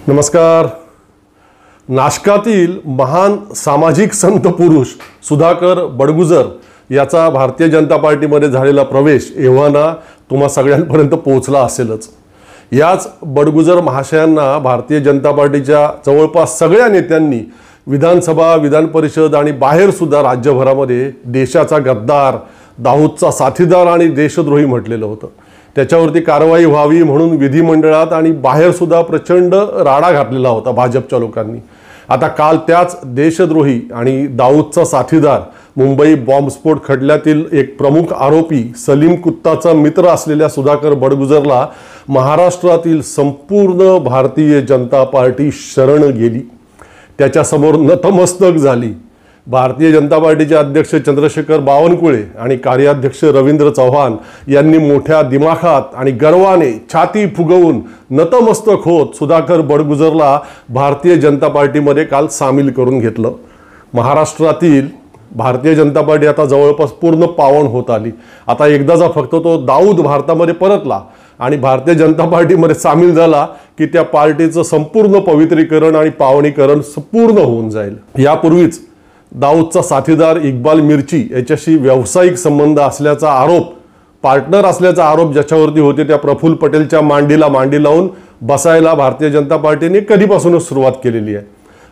नमस्कार। नाशकातील महान सामाजिक संत पुरुष सुधाकर बडगुजर याचा भारतीय जनता पार्टीमध्ये झालेला प्रवेश एव्हाना तुम्हा सगळ्यांपर्यंत पोहोचला असेलच। याच बडगुजर महाशयांना भारतीय जनता पार्टीच्या जवळपास सगळ्या नेत्यांनी विधानसभा, विधान परिषद आणि बाहेर सुद्धा राज्यभरामध्ये देशाचा गद्दार, दाऊदचा साथीदार आणि देशद्रोही म्हटलेलं होतं। त्याच्यावरती कारवाई व्हावी म्हणून विधिमंडळात आणि बाहेर सुद्धा प्रचंड राडा घातलेला होता भाजपच्या लोकांनी। आता काल त्याच देशद्रोही आणि दाऊदचा साथीदार, मुंबई बॉम्बस्फोट खटल्यातील एक प्रमुख आरोपी सलीम कुत्ताचा मित्र असलेल्या सुधाकर बडगुजरला महाराष्ट्रातील संपूर्ण भारतीय जनता पार्टी शरण गेली, त्याच्यासमोर नतमस्तक झाली। भारतीय जनता पार्टीचे अध्यक्ष चंद्रशेखर बावनकुळे आणि कार्याध्यक्ष रवींद्र चव्हाण यांनी मोठ्या दिमाखात आणि गर्वाने छाती फुगवून नतमस्तक होत सुधाकर बडगुजरला भारतीय जनता पार्टीमध्ये काल सामील करून घेतलं। महाराष्ट्रातील भारतीय जनता पार्टी आता जवळपास पूर्ण पावन होत आली। आता एकदाचा फक्त तो दाऊद भारतामध्ये परतला आणि भारतीय जनता पार्टीमध्ये सामील झाला की त्या पार्टीचं संपूर्ण पवित्रीकरण आणि पावनीकरण संपूर्ण होऊन जाईल। यापूर्वीच दाऊदचा साथीदार इक्बाल मिर्ची याच्याशी व्यावसायिक संबंध असल्याचा आरोप, पार्टनर असल्याचा आरोप ज्याच्यावरती होते त्या प्रफुल्ल पटेलच्या मांडीला मांडी लावून बसायला भारतीय जनता पार्टीने कधीपासूनच सुरुवात केलेली आहे।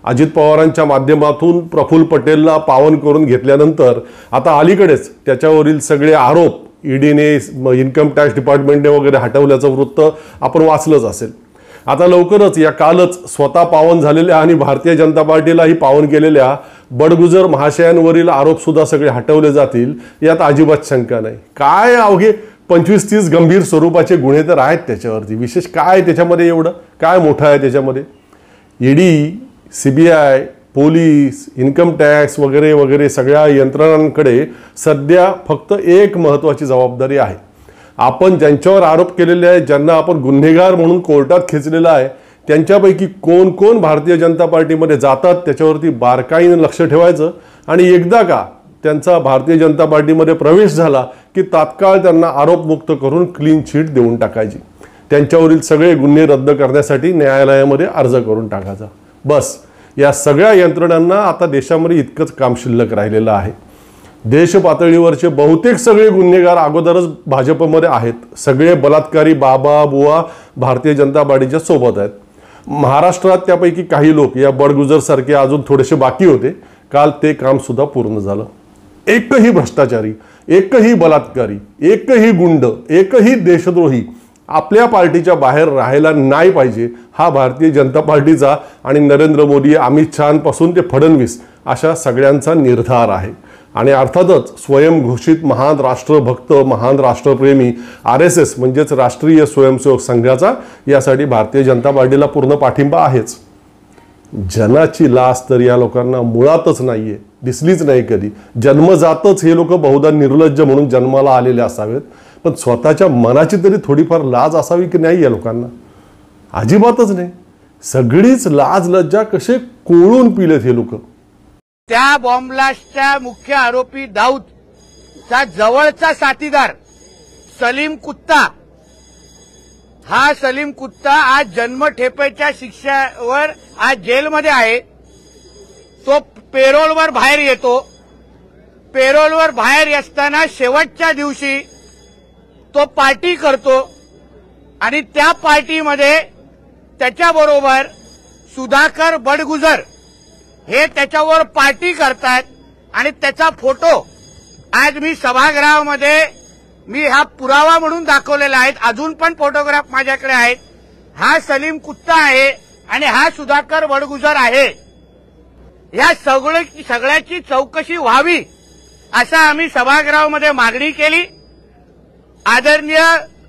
अजित पवारांच्या माध्यमातून प्रफुल्ल पटेलला पावन करून घेतल्यानंतर आता अलीकडेच त्याच्यावरील सगळे आरोप ईडीने, इन्कम टॅक्स डिपार्टमेंटने वगैरे हटवल्याचं वृत्त आपण वाचलंच असेल। आता लवकरच या कालच स्वतः पावन झालेल्या आणि भारतीय जनता पार्टीलाही पावन केलेल्या बडगुजर महाशयांवरील आरोप सुद्धा सगळे हटवले जातील यात अजिबात शंका नाही। काय अवघे 25-30 गंभीर स्वरूपाचे गुन्हे तर आहेत त्याच्यावरती, विशेष काय त्याच्यामध्ये एवढं काय मोठं आहे त्याच्यामध्ये? ED, CBI, police, income tax वगैरे वगैरे सगळ्या यंत्रणांकडे सध्या फक्त एक महत्त्वाची जबाबदारी आहे। आपण ज्यांच्यावर आरोप केलेले आहेत, ज्यांना आपण गुन्हेगार म्हणून कोर्टात खेचलेला आहे, त्यांच्यापैकी कोण कोण भारतीय जनता पार्टीमध्ये जातात त्याच्यावरती बारकाईने लक्ष ठेवायचं आणि एकदा का त्यांचा भारतीय जनता पार्टीमध्ये प्रवेश झाला की तात्काळ त्यांना आरोपमुक्त करून क्लीन चिट देऊन टाकायची। त्यांच्यावरील सगळे गुन्हे रद्द करण्यासाठी न्यायालयामध्ये अर्ज करून टाकायचा। बस या सगळ्या यंत्रणांना आता देशामध्ये इतकंच काम शिल्लक राहिलेलं आहे। देश पातळीवरचे बहुतेक सगळे गुन्हेगार अगोदरच भाजपमध्ये आहेत। सगळे बलात्कारी बाबा बुवा भारतीय जनता पार्टीच्या सोबत आहेत। महाराष्ट्रात त्यापैकी काही लोक या बडगुजर सारखे अजून थोडेसे बाकी होते। काल ते काम सुद्धा पूर्ण झालं। एकही भ्रष्टाचारी, एकही बलात्कारी, एकही गुंड, एकही देशद्रोही आपल्या पार्टीच्या बाहेर राहायला नाही पाहिजे हा भारतीय जनता पार्टीचा आणि नरेंद्र मोदी, अमित शहापासून ते फडणवीस अशा सगळ्यांचा निर्धार आहे। आणि अर्थातच स्वयंघोषित महान राष्ट्रभक्त, महान राष्ट्रप्रेमी RSS म्हणजेच राष्ट्रीय स्वयंसेवक संघाचा यासाठी भारतीय जनता पार्टीला पूर्ण पाठिंबा आहेच। जनाची लाज तर या लोकांना मुळातच नाहीये, दिसलीच नाही कधी। जन्मजातच हे लोक बहुधा निर्लज्ज म्हणून जन्माला आलेले असावेत, पण स्वतःच्या मनाची तरी थोडीफार लाज असावी की नाही या लोकांना? अजिबातच नाही। सगळीच लाज लज्जा कसे कोळून पिलेत हे लोक। त्या बॉम्ब ब्लास्टचा मुख्य आरोपी दाऊदचा जवळचा साथीदार सलीम कुत्ता, हा सलीम कुत्ता आज जन्मठेपेच्या शिक्षेवर आज जेलमध्ये आहे। तो पेरोलवर बाहेर येतो। पेरोलवर बाहेर असताना शेवटच्या दिवशी तो पार्टी करतो आणि त्या पार्टीमध्ये त्याच्याबरोबर सुधाकर बडगुजर हे त्याच्यावर पार्टी करतात आणि त्याचा फोटो आज मी सभागृहामध्ये मी हा पुरावा म्हणून दाखवलेला आहे। अजून पण फोटोग्राफ माझ्याकडे आहेत। हा सलीम कुत्ता आहे आणि हा सुधाकर बडगुजर आहे। या सगळ्याची चौकशी व्हावी असं आम्ही सभागृहामध्ये मागणी केली। आदरणीय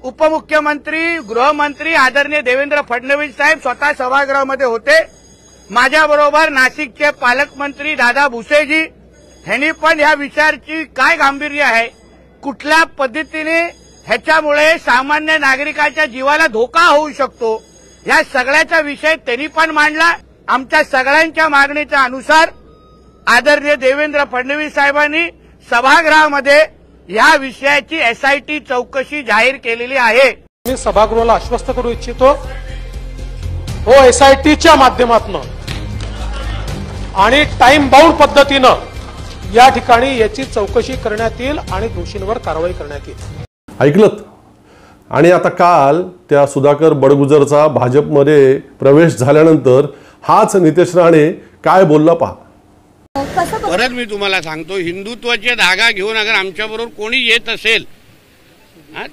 उपमुख्यमंत्री, गृहमंत्री आदरणीय देवेंद्र फडणवीस साहेब स्वतः सभागृहामध्ये होते। माझ्याबरोबर नाशिकचे पालकमंत्री दादा भुसेजी ह्यांनी पण ह्या विषयाची काय गांभीर्य आहे, कुठल्या पद्धतीने ह्याच्यामुळे सामान्य नागरिकाच्या जीवाला धोका होऊ शकतो, या सगळ्याचा विषय त्यांनी पण मांडला। आमच्या सगळ्यांच्या मागणीच्या अनुसार आदरणीय देवेंद्र फडणवीस साहेबांनी सभागृहामध्ये या विषयाची SIT चौकशी जाहीर केलेली आहे। मी सभागृहाला आश्वस्त करू इच्छितो हो SITच्या माध्यमातून आणि टाइम बाउंड पद्धतीनं या ठिकाणी याची चौकशी करण्यात येईल आणि दोषींवर कारवाई करण्यात येईल। ऐकलत? आणि आता काल त्या सुधाकर बडगुजरचा भाजपमध्ये प्रवेश झाल्यानंतर हाच नितेश राणे काय बोलला पहा। परत मी तुम्हाला सांगतो, हिंदुत्वाचे धागा घेऊन अगर आमच्याबरोबर कोणी येत असेल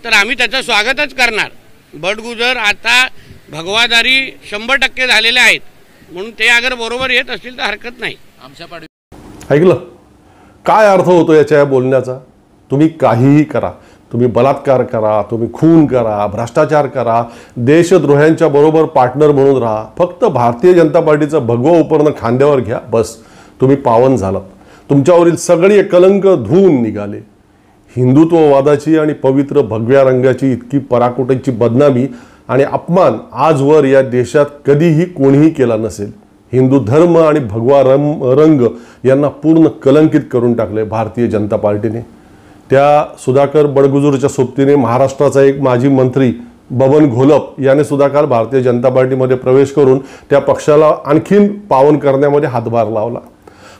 तर आम्ही त्याचं स्वागतच करणार। बडगुजर आता भगवादारी 100% झालेले आहेत, म्हणून ते अगर बरोबर येत असतील तर हरकत नाही। ऐकलं काय अर्थ होतो याच्या या बोलण्याचा? तुम्ही काहीही करा, तुम्ही बलात्कार करा, तुम्ही खून करा, भ्रष्टाचार करा, देशद्रोह्यांच्या बरोबर पार्टनर म्हणून राहा, फक्त भारतीय जनता पार्टीचं भगवं उपरणं खांद्यावर घ्या, बस तुम्ही पावन झालात। तुमच्यावरील सगळे कलंक धुवून निघाले। हिंदुत्ववादाची आणि पवित्र भगव्या रंगाची इतकी पराकोटीची बदनामी आणि अपमान आजवर या देशात कधीही कोणीही केला नसेल। हिंदू धर्म आणि भगवा रंग यांना पूर्ण कलंकित करून टाकले भारतीय जनता पार्टीने। त्या सुधाकर बडगुजरच्या सोबतीने महाराष्ट्राचा एक माजी मंत्री बबन घोलप याने सुद्धा काल भारतीय जनता पार्टीमध्ये प्रवेश करून त्या पक्षाला आणखीन पावन करण्यामध्ये हातभार लावला।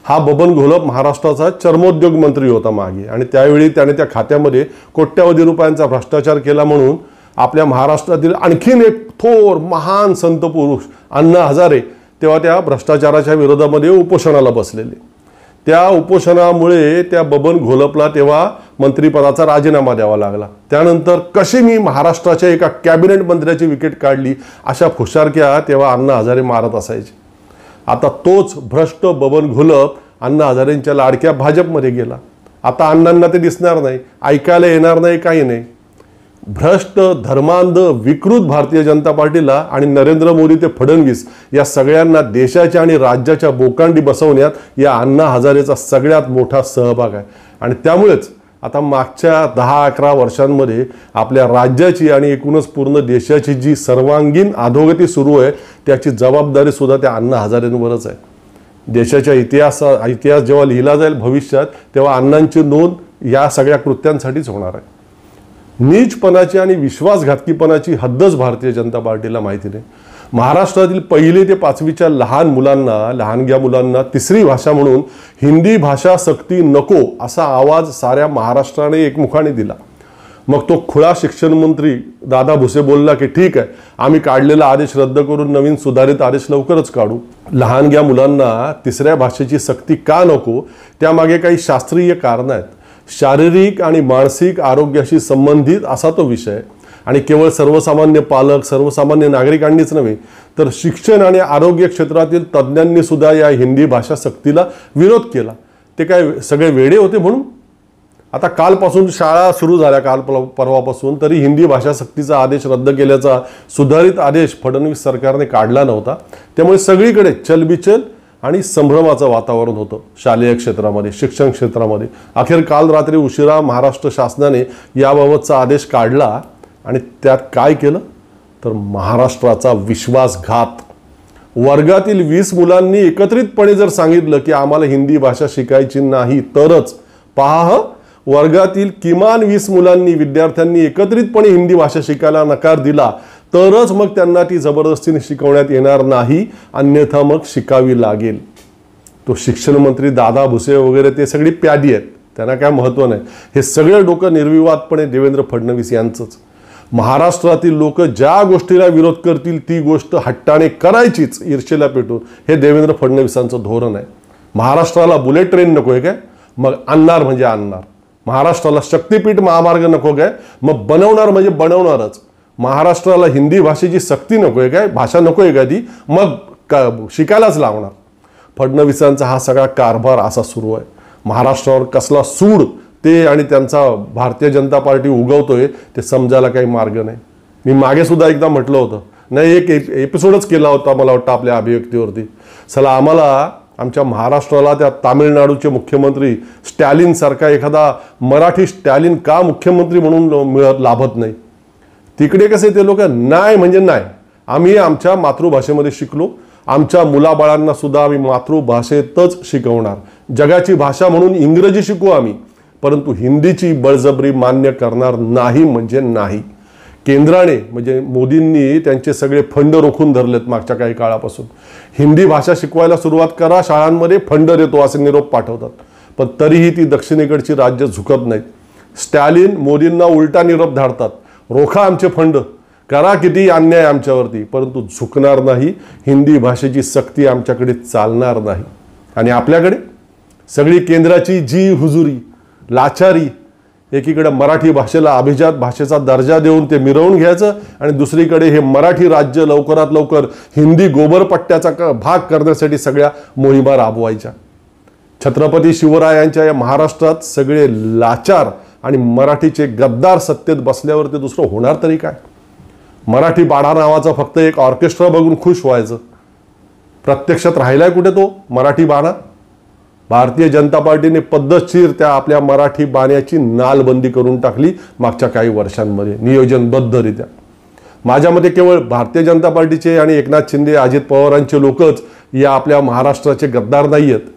हा बबन घोलप महाराष्ट्राचा चर्मोद्योग मंत्री होता मागे, आणि त्यावेळी त्याने त्या खात्यामध्ये कोट्यावधी रुपयांचा भ्रष्टाचार केला म्हणून आपल्या महाराष्ट्रातील आणखीन एक थोर महान संत पुरुष अण्णा हजारे तेव्हा त्या भ्रष्टाचाराच्या विरोधामध्ये उपोषणाला बसलेले। त्या उपोषणामुळे त्या बबन घोलपला तेव्हा मंत्रिपदाचा राजीनामा द्यावा लागला। त्यानंतर कशी मी महाराष्ट्राच्या एका कॅबिनेट मंत्र्याची विकेट काढली अशा फुशारक्या तेव्हा अण्णा हजारे मारत असायचे। आता तोच भ्रष्ट बबन घोलप अण्णा हजारेंच्या लाडक्या भाजपमध्ये गेला। आता अण्णांना ते दिसणार नाही, ऐकायला येणार नाही, काही नाही। भ्रष्ट धर्मांध विकृत भारतीय जनता पार्टीला आणि नरेंद्र मोदी ते फडणवीस या सगळ्यांना देशाच्या आणि राज्याच्या बोकांडी बसवण्यात या अण्णा हजारेचा सगळ्यात मोठा सहभाग आहे। आणि त्यामुळेच आता मागच्या 10-11 वर्षांमध्ये आपल्या राज्याची आणि एकूणच पूर्ण देशाची जी सर्वांगीण अधोगती सुरू आहे त्याची जबाबदारी सुद्धा त्या अण्णा हजारेंवरच आहे। देशाच्या इतिहास जेव्हा लिहिला जाईल भविष्यात तेव्हा अण्णांची नोंद या सगळ्या कृत्यांसाठीच होणार आहे। नीचपणाची आणि विश्वासघातकीपणाची हद्दच भारतीय जनता पार्टीला माहिती नाही। महाराष्ट्रातील 1ली ते 5वीच्या लहानग्या मुलांना तिसरी भाषा म्हणून हिंदी भाषा सक्ती नको असा आवाज साऱ्या महाराष्ट्राने एकमुखाने दिला। मग तो खुळा शिक्षण मंत्री दादा भुसे बोलला की ठीक आहे, आम्ही काढलेला आदेश रद्द करून नवीन सुधारित आदेश लवकरच काढू। लहानग्या मुलांना तिसऱ्या भाषेची सक्ती का नको त्यामागे काही शास्त्रीय कारणं आहेत। शारीरिक आणि मानसिक आरोग्याशी संबंधित असा तो विषय, आणि केवळ सर्वसामान्य पालक सर्वसामान्य नागरिकांनीच नव्हे तर शिक्षण आणि आरोग्य क्षेत्रातील तज्ज्ञांनी सुद्धा या हिंदी भाषा सक्तीला विरोध केला। ते काय सगळे वेडे होते म्हणून? आता कालपासून शाळा सुरू झाल्या, काल परवापासून, तरी हिंदी भाषा सक्तीचा आदेश रद्द केल्याचा सुधारित आदेश फडणवीस सरकारने काढला नव्हता। त्यामुळे सगळीकडे चलबिचल आणि संभ्रमाचं वातावरण होतं शालेय क्षेत्रामध्ये, शिक्षण क्षेत्रामध्ये। अखेर काल रात्री उशिरा महाराष्ट्र शासनाने याबाबतचा आदेश काढला आणि त्यात काय केलं तर महाराष्ट्राचा विश्वासघात। वर्गातील 20 मुलांनी एकत्रितपणे जर सांगितलं की आम्हाला हिंदी भाषा शिकायची नाही तरच, पहा, वर्गातील किमान 20 विद्यार्थ्यांनी एकत्रितपणे हिंदी भाषा शिकायला नकार दिला तरच मग त्यांना ती जबरदस्तीने शिकवण्यात येणार नाही, अन्यथा मग शिकावी लागेल। तो शिक्षण मंत्री दादा भुसे वगैरे ते सगळी प्यादी आहेत, त्यांना काय महत्त्व नाही। हे सगळं डोकं निर्विवादपणे देवेंद्र फडणवीस यांचंच। महाराष्ट्रातील लोक ज्या गोष्टीला विरोध करतील ती गोष्ट हट्टाने करायचीच ईर्षेला पेटून, हे देवेंद्र फडणवीसांचं धोरण आहे। महाराष्ट्राला बुलेट ट्रेन नको आहे काय, मग आणणार म्हणजे आणणार। महाराष्ट्राला शक्तीपीठ महामार्ग नको काय, मग बनवणार म्हणजे बनवणारच। महाराष्ट्राला हिंदी भाषेची सक्ती नको आहे काय, भाषा नको आहे का ती, मग शिकायलाच लावणार। फडणवीसांचा हा सगळा कारभार असा सुरू आहे। महाराष्ट्रावर कसला सूड ते आणि त्यांचा भारतीय जनता पार्टी उगवतोय ते समजायला काही मार्ग नाही। मी मागे सुद्धा एकदा म्हटलं होतं, नाही एक एपिसोडच केला होता मला वाटतं आपल्या अभिव्यक्तीवरती, चला आम्हाला आमच्या महाराष्ट्राला त्या तामिळनाडूचे मुख्यमंत्री स्टॅलिन सारखा एखादा मराठी स्टॅलिन का मुख्यमंत्री म्हणून लाभत नाही। तिकडे कसे ते लोक नाही म्हणजे नाही, आम्ही आमच्या मातृभाषेमध्ये शिकलो, आमच्या मुलाबाळांना सुद्धा आम्ही मातृभाषेतच शिकवणार। जगाची भाषा म्हणून इंग्रजी शिकू आम्ही, परंतु हिंदीची बळजबरी मान्य करणार नाही म्हणजे नाही। केंद्राने म्हणजे मोदींनी त्यांचे सगळे फंड रोखून धरलेत मागच्या काही काळापासून. हिंदी भाषा शिकवायला सुरुवात करा शाळांमध्ये, फंड देतो असे निरोप पाठवतात. पण तरीही ती दक्षिणेकडची राज्य झुकत नाहीत. स्टॅलिन मोदींना उलटा निरोप धाडतात, रोखा आमचे फंड, करा किती अन्याय आमच्यावरती, परंतु झुकणार नाही. हिंदी भाषेची सक्ती आमच्याकडे चालणार नाही. आणि आपल्याकडे सगळी केंद्राची जी हुजुरी, लाचारी, एकीकडे मराठी भाषेला अभिजात भाषेचा दर्जा देऊन ते मिरवून घ्यायचं आणि दुसरीकडे हे मराठी राज्य लवकरात लवकर हिंदी गोबरपट्ट्याचा भाग करण्यासाठी सगळ्या मोहिमा राबवायच्या. छत्रपती शिवरायांच्या या महाराष्ट्रात सगळे लाचार आणि मराठीचे गद्दार सत्तेत बसल्यावरती दुसरं होणार तरी काय? मराठी बाणा नावाचा फक्त एक ऑर्केस्ट्रा बघून खुश व्हायचं. प्रत्यक्षात राहिलाय कुठे तो मराठी बाणा? भारतीय जनता पार्टीने पद्धतशीर त्या आपल्या मराठी बाण्याची नालबंदी करून टाकली मागच्या काही वर्षांमध्ये नियोजनबद्धरित्या. माझ्या मते केवळ भारतीय जनता पार्टीचे आणि एकनाथ शिंदे अजित पवारांचे लोकच या आपल्या महाराष्ट्राचे गद्दार नाही आहेत,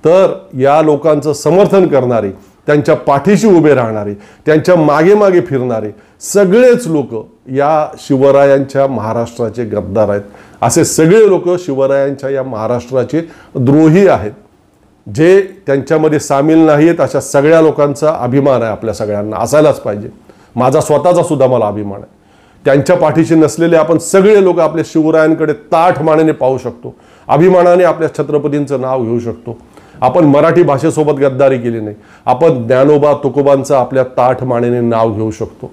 तर या लोकांचं समर्थन करणारे, त्यांच्या पाठीशी उभे राहणारे, त्यांच्या मागे मागे फिरणारे सगळेच लोक या शिवरायांच्या महाराष्ट्राचे गद्दार आहेत. असे सगळे लोक शिवरायांच्या या महाराष्ट्राचे द्रोही आहेत. जे त्यांच्यामध्ये सामील नाहीत अशा सगळ्या लोकांचा अभिमान आहे आपल्या सगळ्यांना, असायलाच पाहिजे. माझा स्वतःचा सुद्धा मला अभिमान आहे. त्यांच्या पाठीशी नसलेले आपण सगळे लोक आपल्या शिवरायांकडे ताठ मानेने पाहू शकतो, अभिमानाने आपल्या छत्रपतींचं नाव घेऊ शकतो. आपण मराठी भाषेसोबत गद्दारी केली नाही. आपण ज्ञानोबा तुकोबांचं आपल्या ताठ मानेने नाव घेऊ शकतो.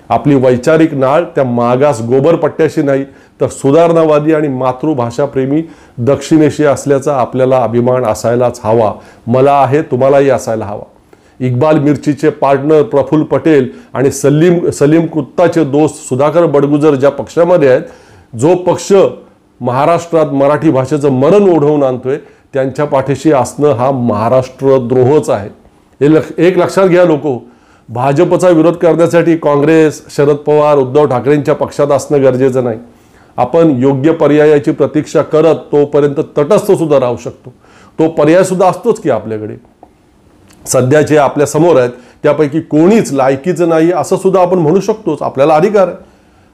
आपली वैचारिक नाळ त्या मागास गोबरपट्ट्याशी नाही तर सुधारणावादी आणि मातृभाषाप्रेमी दक्षिणेशी असल्याचा आपल्याला अभिमान असायलाच हवा. मला आहे, तुम्हालाही असायला हवा. इक्बाल मिर्चीचे पार्टनर प्रफुल्ल पटेल आणि सलीम कुत्ताचे दोस्त सुधाकर बडगुजर ज्या पक्षामध्ये आहेत, जो पक्ष महाराष्ट्रात मराठी भाषेचं मरण ओढवून आणतोय, त्यांच्या पाठीशी असणं हा महाराष्ट्र द्रोहच आहे. एक लक्षात घ्या लोको, भाजपचा विरोध करण्यासाठी काँग्रेस, शरद पवार, उद्धव ठाकरेंच्या पक्षात असणं गरजेचं नाही. आपण योग्य पर्यायाची प्रतीक्षा करत तोपर्यंत तटस्थ सुद्धा राहू शकतो. तो पर्याय सुद्धा असतोच की आपल्याकडे. सध्याचे आपल्या समोर आहेत त्यापैकी कोणीच लायकीचं नाही असं सुद्धा आपण म्हणू शकतोच. आपल्याला अधिकार आहे.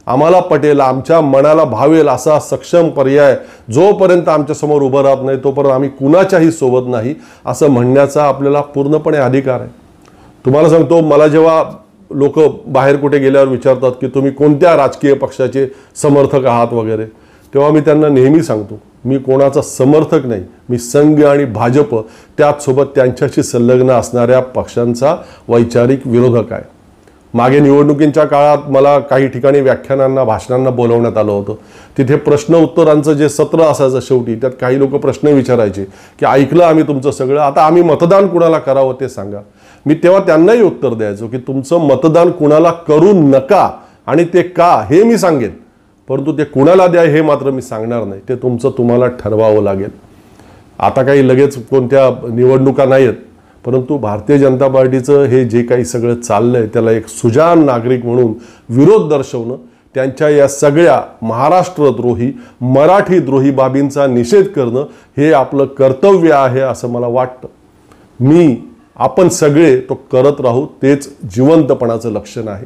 आम्हाला पटेल, आमच्या मनाला भावेल असा सक्षम पर्याय जोपर्यंत आमच्या समोर उभं राहत नाही तोपर्यंत आम्ही कुणाच्याही सोबत नाही असं म्हणण्याचा आपल्याला पूर्णपणे अधिकार आहे. तुम्हाला सांगतो, मला जेव्हा लोक बाहेर कुठे गेल्यावर विचारतात की तुम्ही कोणत्या राजकीय पक्षाचे समर्थक आहात वगैरे, तेव्हा मी त्यांना नेहमी सांगतो, मी कोणाचा समर्थक नाही. मी संघ आणि भाजप त्याचसोबत त्यांच्याशी संलग्न असणाऱ्या पक्षांचा वैचारिक विरोधक आहे. मागे निवडणुकींच्या काळात मला काही ठिकाणी व्याख्यानांना, भाषणांना बोलवण्यात आलं होतं. तिथे प्रश्न उत्तरांचं जे सत्र असायचं शेवटी, त्यात काही लोक प्रश्न विचारायचे की ऐकलं आम्ही तुमचं सगळं, आता आम्ही मतदान कुणाला करावं ते सांगा. मी तेव्हा त्यांनाही उत्तर द्यायचो की तुमचं मतदान कुणाला करू नका आणि ते का हे मी सांगेन, परंतु ते कुणाला द्या हे मात्र मी सांगणार नाही. ते तुमचं तुम्हाला ठरवावं लागेल. आता काही लगेच कोणत्या निवडणुका नाही आहेत, परंतु भारतीय जनता पार्टीचं हे जे काही सगळं चाललंय त्याला एक सुजाण नागरिक म्हणून विरोध दर्शवणं, त्यांच्या या सगळ्या महाराष्ट्रद्रोही, मराठीद्रोही बाबींचा निषेध करणं हे आपलं कर्तव्य आहे असं मला वाटतं. आपण सगळे तो करत राहू, तेच जिवंतपणाचं लक्षण आहे.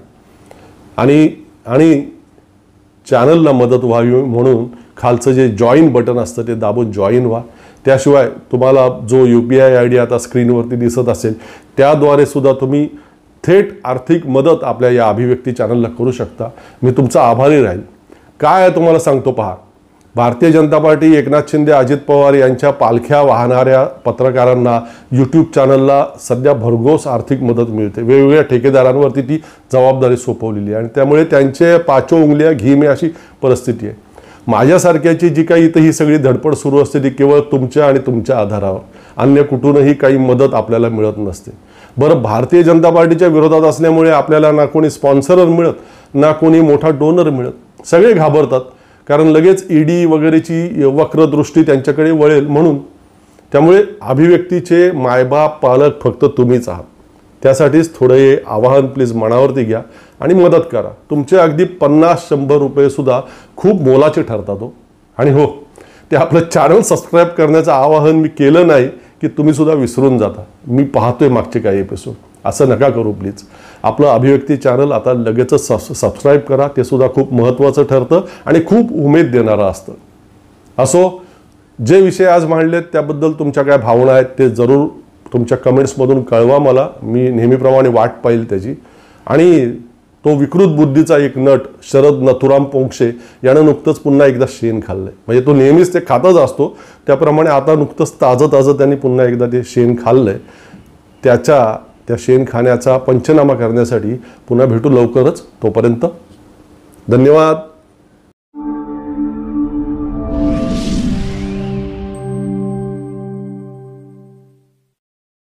आणि चॅनलला मदत व्हावी म्हणून खालचं जे जॉईन बटन असतं ते दाबून जॉईन व्हा. त्याशिवाय तुम्हाला जो UPI ID आता स्क्रीनवरती दिसत असेल त्याद्वारे सुद्धा तुम्ही थेट आर्थिक मदत आपल्या या अभिव्यक्ती चॅनलला करू शकता. मी तुमचा आभारी राहील. काय आहे तुम्हाला सांगतो पहा. भारतीय जनता पार्टी, एकनाथ शिंदे, अजित पवार यांच्या पालख्या वाहणाऱ्या पत्रकारांना, यूट्यूब चॅनलला सध्या भरघोस आर्थिक मदत मिळते. वेगवेगळ्या ठेकेदारांवरती ती जबाबदारी सोपवलेली आहे आणि त्यामुळे त्यांचे पाचो उंगल्या घी में अशी परिस्थिती आहे. माझ्यासारख्याची जी काही इथं ही सगळी धडपड सुरू असते ती केवळ तुमच्या आणि तुमच्या आधारावर, अन्य कुठूनही काही मदत आपल्याला मिळत नसते. बरं, भारतीय जनता पार्टीच्या विरोधात असल्यामुळे आपल्याला ना कोणी स्पॉन्सर मिळत, ना कोणी मोठा डोनर मिळत. सगळे घाबरतात कारण लगेच ED वगैरेची वक्रदृष्टी त्यांच्याकडे वळेल म्हणून. त्यामुळे अभिव्यक्तीचे मायबाप, पालक फक्त तुम्हीच आहात. त्यासाठीच थोडं हे आवाहन प्लीज मनावरती घ्या आणि मदत करा. तुमचे अगदी 50-100 रुपये सुद्धा खूप मोलाचे ठरतात हो. आणि हो, ते आपलं चॅनल सबस्क्राईब करण्याचं आवाहन मी केलं नाही की तुम्ही सुद्धा विसरून जाता. मी पाहतोय मागचे काही एपिसोड. असं नका करू प्लीज. आपलं अभिव्यक्ती चॅनल आता लगेचच सबस्क्राईब करा, ते सुद्धा खूप महत्त्वाचं ठरतं आणि खूप उमेद देणारं असतं. असो, जे विषय आज मांडलेत त्याबद्दल तुमच्या काय भावना आहेत ते जरूर तुमच्या कमेंट्समधून कळवा मला. मी नेहमीप्रमाणे वाट पाहिल त्याची. आणि तो विकृत बुद्धीचा एक नट शरद नथुराम पोंक्षे यानं नुकतंच पुन्हा एकदा शेण खाल्लंय. म्हणजे तो नेहमीच ते खातच असतो, त्याप्रमाणे आता नुकतंच ताजं त्यांनी पुन्हा एकदा ते शेण खाल्लंय. त्या शेण खाण्याचा पंचनामा करण्यासाठी पुन्हा भेटू लवकरच. तोपर्यंत धन्यवाद.